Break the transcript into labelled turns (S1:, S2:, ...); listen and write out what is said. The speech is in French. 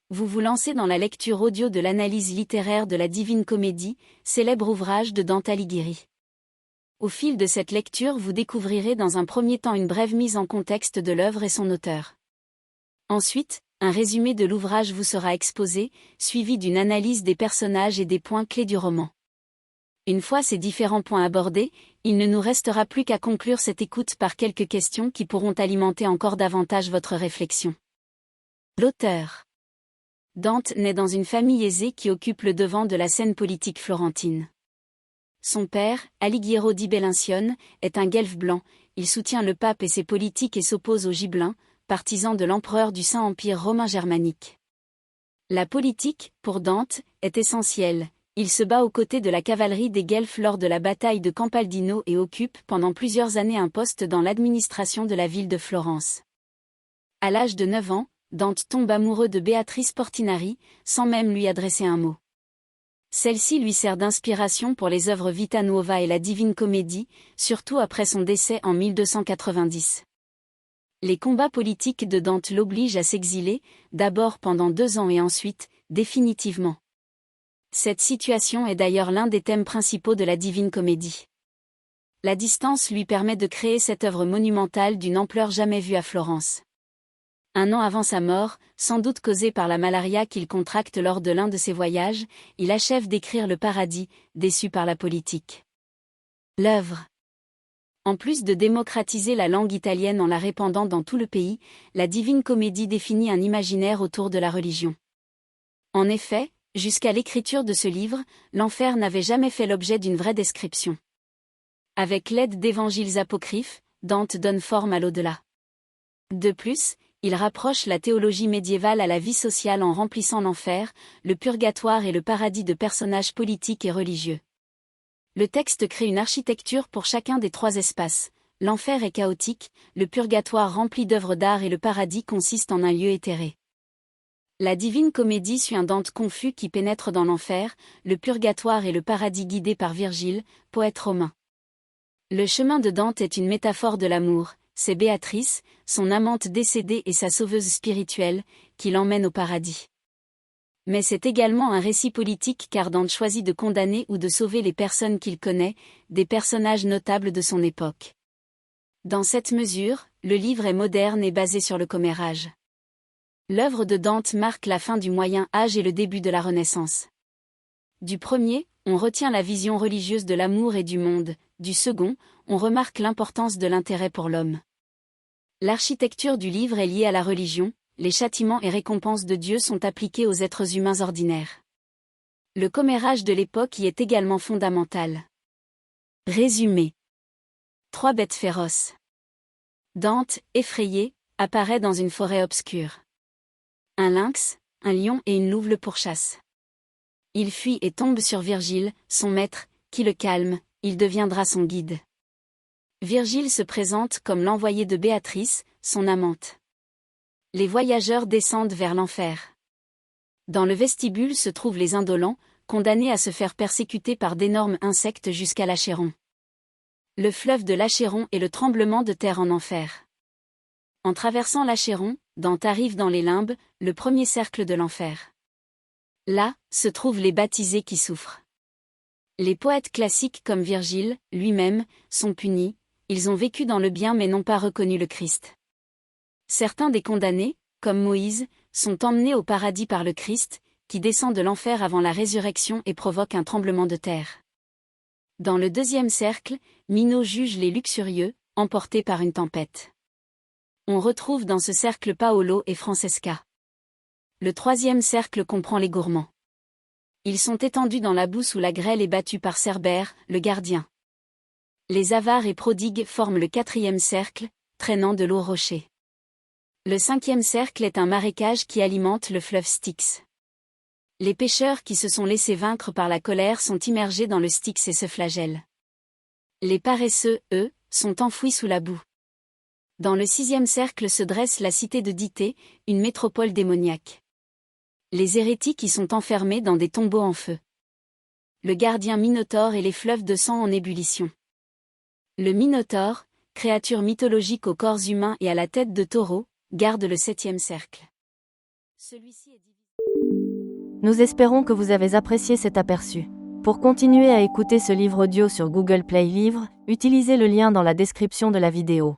S1: Vous vous lancez dans la lecture audio de l'analyse littéraire de la Divine Comédie, célèbre ouvrage de Dante Alighieri. Au fil de cette lecture, vous découvrirez dans un premier temps une brève mise en contexte de l'œuvre et son auteur. Ensuite, un résumé de l'ouvrage vous sera exposé, suivi d'une analyse des personnages et des points clés du roman. Une fois ces différents points abordés, il ne nous restera plus qu'à conclure cette écoute par quelques questions qui pourront alimenter encore davantage votre réflexion. L'auteur. Dante naît dans une famille aisée qui occupe le devant de la scène politique florentine. Son père, Alighiero di Belintione, est un guelfe blanc, il soutient le pape et ses politiques et s'oppose aux Gibelins, partisans de l'empereur du Saint-Empire romain germanique. La politique, pour Dante, est essentielle. Il se bat aux côtés de la cavalerie des Guelfes lors de la bataille de Campaldino et occupe pendant plusieurs années un poste dans l'administration de la ville de Florence. À l'âge de 9 ans, Dante tombe amoureux de Beatrice Portinari, sans même lui adresser un mot. Celle-ci lui sert d'inspiration pour les œuvres Vita Nuova et la Divine Comédie, surtout après son décès en 1290. Les combats politiques de Dante l'obligent à s'exiler, d'abord pendant 2 ans et ensuite, définitivement. Cette situation est d'ailleurs l'un des thèmes principaux de la Divine Comédie. La distance lui permet de créer cette œuvre monumentale d'une ampleur jamais vue à Florence. 1 an avant sa mort, sans doute causée par la malaria qu'il contracte lors de l'un de ses voyages, il achève d'écrire le Paradis, déçu par la politique. L'œuvre. En plus de démocratiser la langue italienne en la répandant dans tout le pays, la Divine Comédie définit un imaginaire autour de la religion. En effet, jusqu'à l'écriture de ce livre, l'enfer n'avait jamais fait l'objet d'une vraie description. Avec l'aide d'évangiles apocryphes, Dante donne forme à l'au-delà. De plus, il rapproche la théologie médiévale à la vie sociale en remplissant l'enfer, le purgatoire et le paradis de personnages politiques et religieux. Le texte crée une architecture pour chacun des 3 espaces. L'enfer est chaotique, le purgatoire rempli d'œuvres d'art et le paradis consiste en un lieu éthéré. La Divine Comédie suit un Dante confus qui pénètre dans l'enfer, le purgatoire et le paradis guidé par Virgile, poète romain. Le chemin de Dante est une métaphore de l'amour, c'est Béatrice, son amante décédée et sa sauveuse spirituelle, qui l'emmène au paradis. Mais c'est également un récit politique car Dante choisit de condamner ou de sauver les personnes qu'il connaît, des personnages notables de son époque. Dans cette mesure, le livre est moderne et basé sur le commérage. L'œuvre de Dante marque la fin du Moyen Âge et le début de la Renaissance. Du premier, on retient la vision religieuse de l'amour et du monde, du second, on remarque l'importance de l'intérêt pour l'homme. L'architecture du livre est liée à la religion, les châtiments et récompenses de Dieu sont appliqués aux êtres humains ordinaires. Le commérage de l'époque y est également fondamental. Résumé. 3 bêtes féroces. Dante, effrayé, apparaît dans une forêt obscure. Un lynx, un lion et une louve le pourchassent. Il fuit et tombe sur Virgile, son maître, qui le calme, il deviendra son guide. Virgile se présente comme l'envoyé de Béatrice, son amante. Les voyageurs descendent vers l'enfer. Dans le vestibule se trouvent les indolents, condamnés à se faire persécuter par d'énormes insectes jusqu'à l'Achéron. Le fleuve de l'Achéron et le tremblement de terre en enfer. En traversant l'Achéron, Dante arrive dans les limbes, le premier cercle de l'enfer. Là, se trouvent les baptisés qui souffrent. Les poètes classiques comme Virgile, lui-même, sont punis, ils ont vécu dans le bien mais n'ont pas reconnu le Christ. Certains des condamnés, comme Moïse, sont emmenés au paradis par le Christ, qui descend de l'enfer avant la résurrection et provoque un tremblement de terre. Dans le 2e cercle, Minot juge les luxurieux, emportés par une tempête. On retrouve dans ce cercle Paolo et Francesca. Le 3e cercle comprend les gourmands. Ils sont étendus dans la boue sous la grêle et battus par Cerbère, le gardien. Les avares et prodigues forment le 4e cercle, traînant de l'eau rocher. Le 5e cercle est un marécage qui alimente le fleuve Styx. Les pêcheurs qui se sont laissés vaincre par la colère sont immergés dans le Styx et se flagellent. Les paresseux, eux, sont enfouis sous la boue. Dans le 6e cercle se dresse la cité de Dithée, une métropole démoniaque. Les hérétiques y sont enfermés dans des tombeaux en feu. Le gardien Minotaure et les fleuves de sang en ébullition. Le Minotaure, créature mythologique aux corps humains et à la tête de taureau, garde le 7e cercle. Celui-ci est divisé.
S2: Nous espérons que vous avez apprécié cet aperçu. Pour continuer à écouter ce livre audio sur Google Play Livres, utilisez le lien dans la description de la vidéo.